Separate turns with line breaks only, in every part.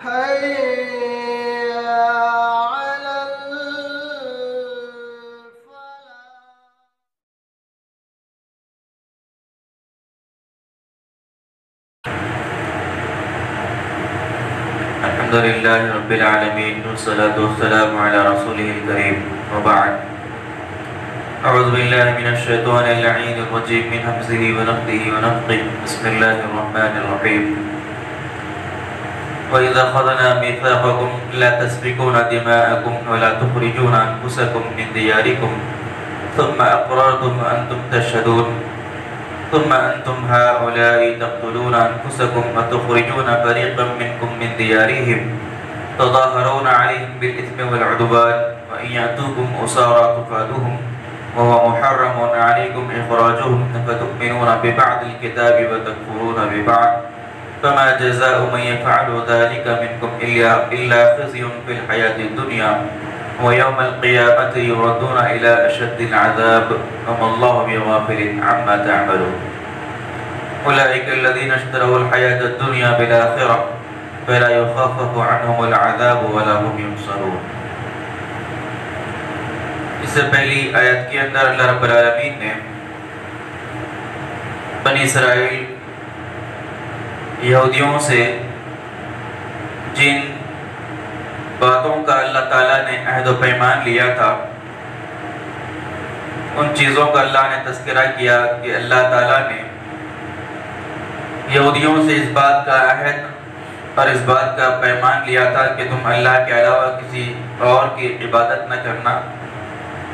حي على
الحمد لله رب العالمين والصلاة والسلام على رسوله الكريم وبعد أعوذ بالله من الشيطان اللعين الرجيم من همزه ونفخه ونفخه بسم الله الرحمن الرحيم وإذا أخذنا ميثاقكم لا تسفكون دماءكم ولا تخرجون أنفسكم من دياركم ثم أقررتم وأنتم تشهدون ثم أنتم هؤلاء تقتلون أنفسكم وتخرجون فريقا منكم من ديارهم تظاهرون عليهم بالإثم والعدوان وإن يأتوكم أسارى تفادوهم وهو محرم عليكم إخراجهم فتؤمنون ببعض الكتاب وتكفرون ببعض فما جزاء من يفعل ذلك منكم إلا خزي في الحياة الدنيا ويوم القيامة يردون إلى أشد العذاب وما الله بغافل عما تعملون أولئك الذين اشتروا الحياة الدنيا بالآخرة فلا يخفف عنهم العذاب ولا هم ينصرون. اس سے پہلی آیت کے اندر اللہ رب العالمین نے بنی اسرائیل یہودیوں سے جن باتوں کا اللہ تعالیٰ نے عہد و پیمان لیا تھا ان چیزوں کا اللہ نے تذکرہ کیا کہ اللہ تعالیٰ نے یہودیوں سے اس بات کا عہد اور اس بات کا پیمان لیا تھا کہ تم اللہ کے علاوہ کسی اور کی عبادت نہ کرنا،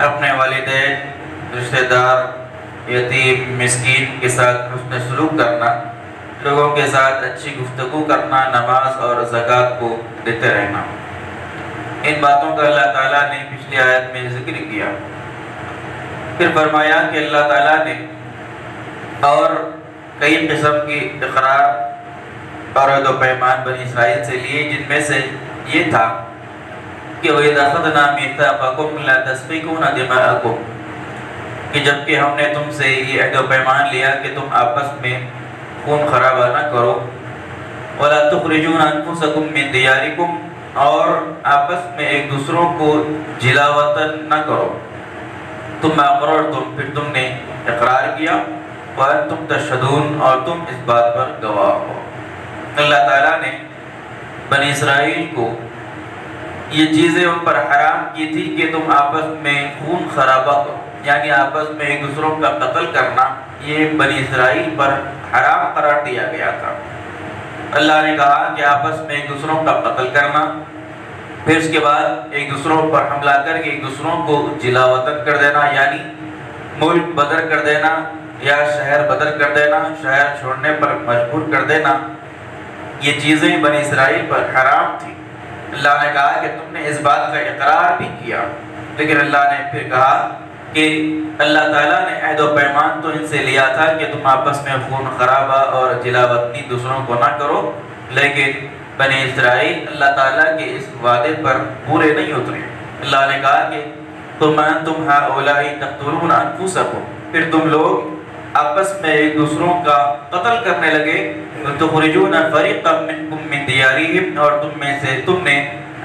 اپنے والدین، رشتہ دار، یتیم، مسکین کے ساتھ حسن سلوک کرنا، لوگوں کے ساتھ اچھی گفتگو کرنا، نماز اور زکوٰۃ کو دیتے رہنا. ان باتوں کا اللہ تعالیٰ نے پچھلی آیت میں ذکر کیا. پھر فرمایا کہ اللہ تعالیٰ نے اور کئی قسم کی اقرار اور عہد و پیمان بنی اسرائیل سے لیے، جن میں سے یہ تھا کہ وَإِذَا أَخَذْنَا مِيثَاقَكُمْ لَا تَسْفِكُونَ دِمَاءَكُمْ، کہ جبکہ ہم نے تم سے یہ عہد و پیمان لیا کہ تم آپس میں خون خرابہ نہ کرو، وَلَا تُخْرِجُونَ أَنفُسَكُمْ مِن دِيَارِكُمْ، اور آپس میں ایک دوسروں کو جلا وطن نہ کرو. تم اقررتم، پھر تم نے اقرار کیا، وَأَنْتُمْ تَشْهَدُونَ، اور تم اس بات پر گواہ ہو. اللہ تعالیٰ نے بنی اسرائیل کو یہ چیزیں ان پر حرام کی تھی کہ تم آپس میں خون خرابہ کرو، یعنی آپس میں ایک دوسروں کا قتل کرنا یہ بنی اسرائیل پر حرام قرار دیا گیا تھا. اللہ نے کہا کہ آپس میں ایک دوسروں کا قتل کرنا، پھر اس کے بعد ایک دوسروں پر حملہ کر کے ایک دوسروں کو جلا وطن کر دینا، یعنی ملک بدر کر دینا یا شہر بدر کر دینا، شہر چھوڑنے پر مجبور کر دینا، یہ چیزیں بنی اسرائیل پر حرام تھی. اللہ نے کہا کہ تم نے اس بات کا اقرار بھی کیا، لیکن اللہ نے پھر کہا کہ اللہ تعالیٰ نے عہد و پیمان تو ان سے لیا تھا کہ تم آپس میں خون خرابہ اور جلا وطنی دوسروں کو نہ کرو، لیکن بنی اسرائیل اللہ تعالیٰ کے اس وعدے پر پورے نہیں اترے. اللہ نے کہا کہ تم ہؤلاء تقتلون انفسکم، پھر تم لوگ آپس میں ایک دوسروں کا قتل کرنے لگے، تخرجون فریقا منکم من دیارہم، اور تم نے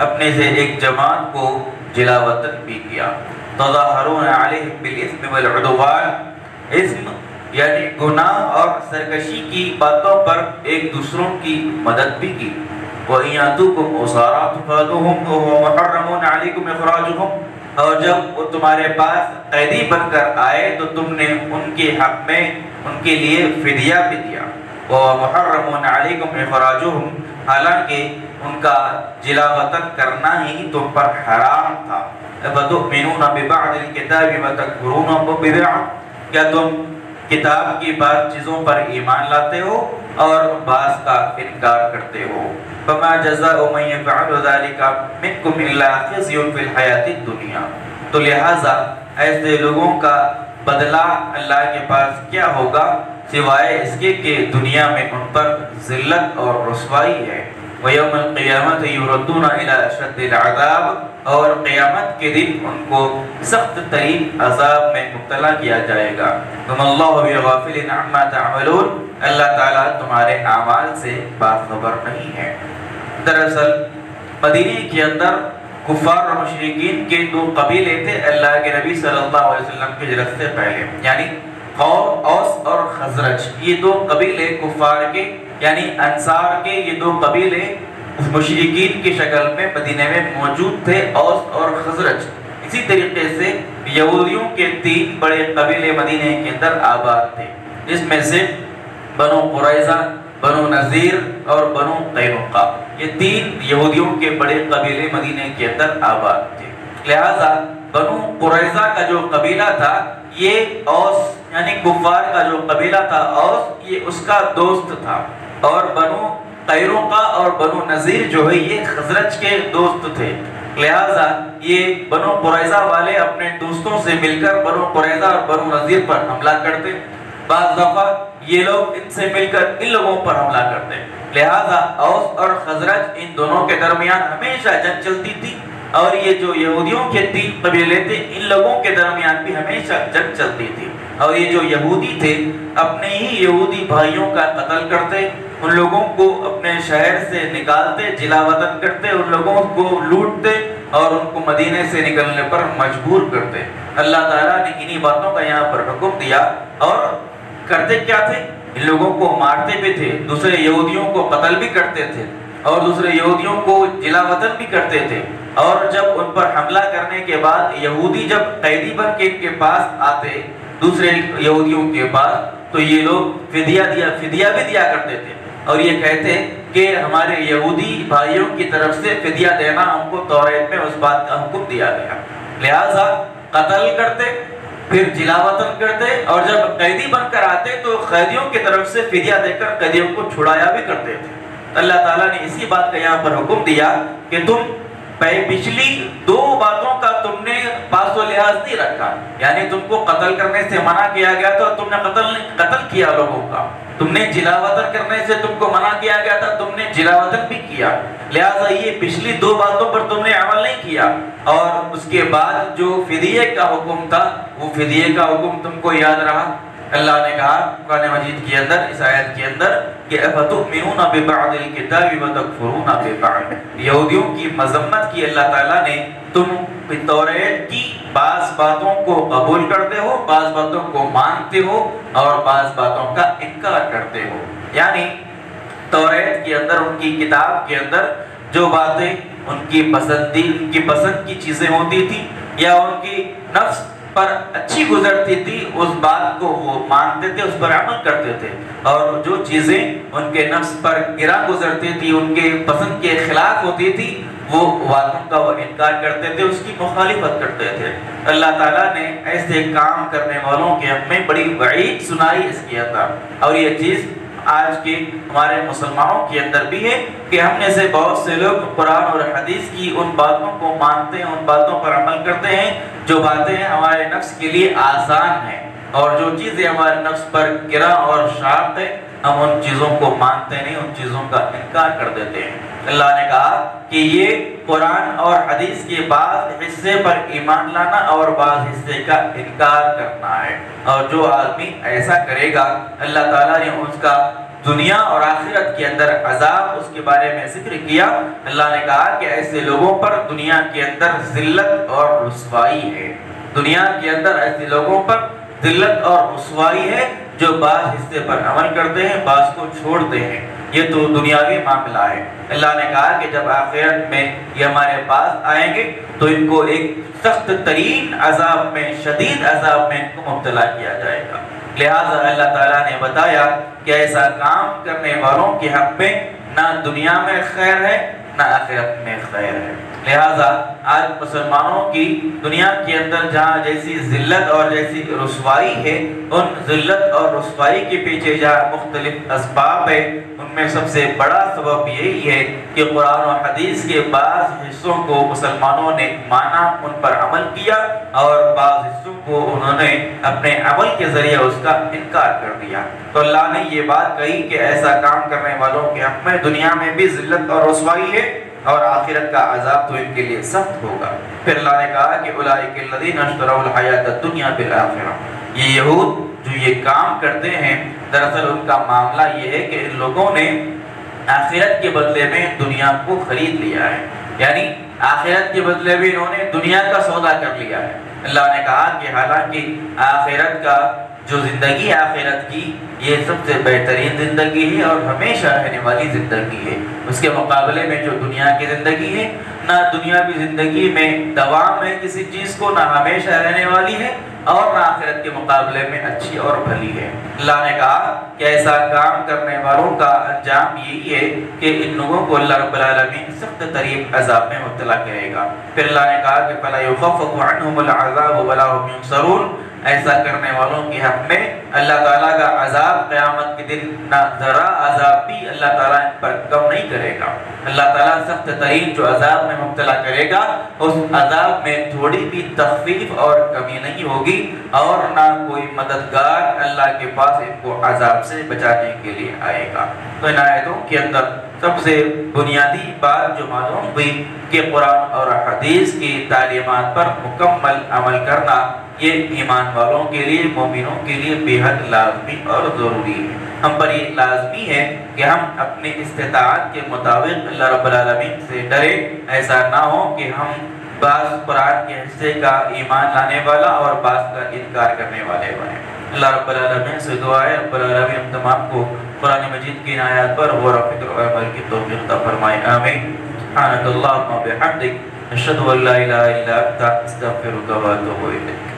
اپنے سے ایک جماعت کو جلا وطن بھی کیا. تظاہرون علیہم بالاثم والعدوان، اسم یعنی گناہ اور سرکشی کی باتوں پر ایک دوسروں کی مدد بھی کی. وَإِن يَأْتُوكُمْ أُسَارَىٰ تُفَادُوهُمْ وَهُوَ مُحَرَّمٌ عَلَيْكُمْ إِخْرَاجُهُمْ، اور جب وہ تمہارے پاس قیدی بن کر آئے تو تم نے ان کے حق میں ان کے لیے فدیہ بھی دیا. وَهُوَ مُحَرَّمٌ عَلَيْكُمْ إِخْرَاجُهُمْ، حالانکہ ان کا جلا وطن کرنا ہی تم پر حرام تھا. فَتُؤْمِنُونَ بِبَعْضِ الْكِتَابِ وَتَكْفُرُونَ بِبَعْضٍ، کیا تم کتاب کی بعض چیزوں پر ایمان لاتے ہو اور بعض کا انکار کرتے ہو. فَمَا جَزَاءُ مَن يَفْعَلُ ذَلِكَ مِنكُمْ إِلَّا خِزْيٌ فِي الْحَيَاةِ الدُّنْيَا، تو لہٰذا ایسے لوگوں کا بدلہ اللہ کے پاس کیا ہوگا سوائے اس کے کہ دنیا میں ان پر ذلت اور رسوائی ہے. وَيَوْمَ الْقِيَامَةِ يُرَدُّونَ إِلَىٰ أَشَدِّ الْعَذَابِ، اور قیامت کے دن ان کو سخت ترین عذاب میں مبتلا کیا جائے گا. وَمَا اللَّهُ بِغَافِلٍ عَمَّا تَعْمَلُونَ، اللہ تعالیٰ تمہارے اعمال سے باخبر نہیں ہے. دراصل مدینے کے اندر کفار اور مشرکین کے دو قبیلے تھے اللہ کے نبی صلی اللہ علیہ وسلم کی ہجرت سے پہلے، یعنی اوس اور خزرج، یہ دو قبیلے کفار کے یعنی انصار کے، یہ دو قبیلے مشرکین کی شکل میں مدینے میں موجود تھے، اوس اور خزرج۔ اسی طریقے سے یہودیوں کے 3 بڑے قبیلے مدینے کے اندر آباد تھے، جس میں سے بنو قریظہ، بنو نذیر اور بنو قینقاع، یہ 3 یہودیوں کے بڑے قبیلے مدینے کے اندر آباد تھے۔ لہذا بنو قریظہ کا جو قبیلہ تھا یہ اوس یعنی کفار کا جو قبیلہ تھا اوس، یہ اس کا دوست تھا، اور بنو قینقاع اور بنو نذیر جو ہے یہ خزرج کے دوست تھے۔ لہذا یہ بنو قریظہ والے اپنے دوستوں سے مل کر بنو قریظہ اور بنو نذیر پر حملہ کرتے، بعض دفعہ یہ لوگ ان سے مل کر ان لوگوں پر حملہ کرتے۔ لہذا اوس اور خزرج ان دونوں کے درمیان ہمیشہ جنگ چلتی تھی، اور یہ جو یہودیوں کے 3 قبیلے تھے ان لوگوں کے درمیان بھی ہمیشہ جنگ چلتی تھی، اور یہ جو یہودی تھے اپنے ہی یہودی بھائیوں کا قتل کرتے، ان لوگوں کو اپنے شہر سے نکالتے، جلا وطن کرتے، ان لوگوں کو لوٹتے اور ان کو مدینے سے نکلنے پر مجبور کرتے۔ اللہ تعالیٰ نے انہی باتوں کا یہاں پر حکم دیا، اور کرتے کیا تھے؟ ان لوگوں کو مارتے بھی تھے، دوسرے یہودیوں کو قتل بھی کرتے تھے، اور دوسرے یہودیوں کو جلا وطن بھی کرتے تھے۔ اور جب ان پر حملہ کرنے کے بعد یہودی جب قیدی بن کے ان کے پاس آتے دوسرے یہودیوں کے پاس، تو یہ لوگ فدیہ بھی دیا کرتے تھے، اور یہ کہتے کہ ہمارے یہودی بھائیوں کی طرف سے فدیہ دینا ہم کو توریت میں اس بات کا حکم دیا گیا۔ لہٰذا قتل کرتے، پھر جلا وطن کرتے، اور جب قیدی بن کر آتے تو قیدیوں کی طرف سے فدیہ دے کر قیدیوں کو چھڑایا بھی کرتے تھے۔ اللہ تعالیٰ نے اسی بات کا یہاں پر حکم دیا کہ تم پچھلی 2 باتوں کا تم نے پاس و لحاظ نہیں رکھا، یعنی تم کو قتل کرنے سے منع کیا گیا تو تم نے قتل کیا لوگوں کا، تم نے جلا وطن کرنے سے تم کو منع کیا گیا تھا، تم نے جلا وطن بھی کیا۔ لہٰذا یہ پچھلی 2 باتوں پر تم نے عمل نہیں کیا، اور اس کے بعد جو فدیے کا حکم تھا وہ فدیے کا حکم تم کو یاد رہا۔ اللہ نے کہا قرآن مجید کے اندر اس آیت کے اندر کہ افتؤمنون ببعض الکتاب وتکفرون ببعض، یہودیوں کی مذمت کی اللہ تعالیٰ نے، تم توریت کی بعض باتوں کو قبول کرتے ہو، بعض باتوں کو مانتے ہو، اور بعض باتوں کا انکار کرتے ہو۔ یعنی توریت کے اندر، ان کی کتاب کے اندر جو باتیں ان کی پسند کی چیزیں ہوتی تھی یا ان کی نفس پر اچھی گزرتی تھی، اس بات کو وہ مانتے تھے، اس پر عمل کرتے تھے، اور جو چیزیں ان کے نفس پر گرا گزرتی تھی، ان کے پسند کے خلاف ہوتی تھی، وہ باتوں کا وہ انکار کرتے تھے، اس کی مخالفت کرتے تھے۔ اللہ تعالیٰ نے ایسے کام کرنے والوں کے حق میں بڑی وعید سنائی اس کے اندر، اور یہ چیز آج کے ہمارے مسلمانوں کے اندر بھی ہے کہ ہم نے سے بہت سے لوگ قرآن اور حدیث کی ان باتوں کو مانتے ہیں، ان باتوں پر عمل کرتے ہیں جو باتیں ہمارے نفس کے لیے آسان ہیں، اور جو چیزیں ہمارے نفس پر گرا اور شاق ہے ہم ان چیزوں کو مانتے نہیں، ان چیزوں کا انکار کر دیتے ہیں۔ اللہ نے کہا کہ یہ قرآن اور حدیث کے بعض حصے پر ایمان لانا اور بعض حصے کا انکار کرنا ہے، اور جو آدمی ایسا کرے گا اللہ تعالیٰ نے اس کا دنیا اور آخرت کے اندر عذاب اس کے بارے میں ذکر کیا۔ اللہ نے کہا کہ ایسے لوگوں پر دنیا کے اندر ذلت اور رسوائی ہے، دنیا کے اندر ایسے لوگوں پر ذلت اور رسوائی ہے جو بعض حصے پر عمل کرتے ہیں، بعض کو چھوڑتے ہیں۔ یہ تو دنیاوی معاملہ ہے۔ اللہ نے کہا کہ جب آخرت میں یہ ہمارے پاس آئیں گے تو ان کو ایک سخت ترین عذاب میں، شدید عذاب میں ان کو مبتلا کیا جائے گا۔ لہٰذا اللہ تعالیٰ نے بتایا کہ ایسا کام کرنے والوں کے حق میں نہ دنیا میں خیر ہے نہ آخرت میں خیر ہے۔ لہٰذا آج مسلمانوں کی دنیا کے اندر جہاں جیسی ذلت اور جیسی رسوائی ہے، ان ذلت اور رسوائی کے پیچھے جہاں مختلف اسباب ہے، ان میں سب سے بڑا سبب یہی ہے کہ قرآن و حدیث کے بعض حصوں کو مسلمانوں نے مانا، ان پر عمل کیا، اور بعض حصوں کو انہوں نے اپنے عمل کے ذریعے اس کا انکار کر دیا۔ تو اللہ نے یہ بات کہی کہ ایسا کام کرنے والوں کے حق میں دنیا میں بھی ذلت اور رسوائی ہے، اور آخرت کا عذاب تو ان کے لیے سخت ہوگا۔ پھر اللہ نے کہا کہ اولئک الذین اشتروا الحیاۃ الدنیا بالآخرہ، یہ یہود جو یہ کام کرتے ہیں دراصل ان کا معاملہ یہ ہے کہ ان لوگوں نے آخرت کے بدلے میں دنیا کو خرید لیا ہے، یعنی آخرت کے بدلے میں انہوں نے دنیا کا سودا کر لیا ہے۔ اللہ نے کہا کہ حالانکہ آخرت کا جو زندگی آخرت کی یہ سب سے بہترین زندگی ہے اور ہمیشہ رہنے والی زندگی ہے، اس کے مقابلے میں جو دنیا کی زندگی ہے، نہ دنیاوی زندگی میں دوام ہے کسی چیز کو، نہ ہمیشہ رہنے والی ہے، اور نہ آخرت کے مقابلے میں اچھی اور بھلی ہے۔ اللہ نے کہا کہ ایسا کام کرنے والوں کا انجام یہی ہے کہ ان لوگوں کو اللہ رب العالمین سخت ترین عذاب میں مبتلا کرے گا۔ پھر اللہ نے کہا کہ فَلَا يُخَفَّفُ عَنْهُمُ الْعَذَابُ وَلَا هُمْ يُنصَرُونَ، ایسا کرنے والوں کے حق میں اللہ تعالیٰ کا عذاب قیامت کے دن نہ ذرا عذاب بھی اللہ تعالیٰ ان پر کم نہیں کرے گا۔ اللہ تعالیٰ سخت ترین جو عذاب میں مبتلا کرے گا اس عذاب میں تھوڑی بھی تخفیف اور کمی نہیں ہوگی، اور نہ کوئی مددگار اللہ کے پاس ان کو عذاب سے بچانے کے لیے آئے گا۔ تو ان آیتوں کے اندر سب سے بنیادی بات جو معلوم ہوئی کہ قرآن اور حدیث کی تعلیمات پر مکمل عمل کرنا یہ ایمان والوں کے لیے، مومنوں کے لیے بے حد لازمی اور ضروری ہے۔ ہم پر یہ لازمی ہے کہ ہم اپنی استطاعت کے مطابق اللہ رب العالمین سے ڈرے، ایسا نہ ہو کہ ہم بعض قرآن کے حصے کا ایمان لانے والا اور بعض کا انکار کرنے والے بنے۔ اللہ رب العالمین سے دعا ہے رب العالمین ہم تمام کو قرآن مجید کی آیات پر غور و فکر اور عمل کی توفیق عطا فرمائے، آمین۔ سبحانک اللہم و بحمدک، اشہد ان لا الہ الا انت، استغفرک و اتوب الیک۔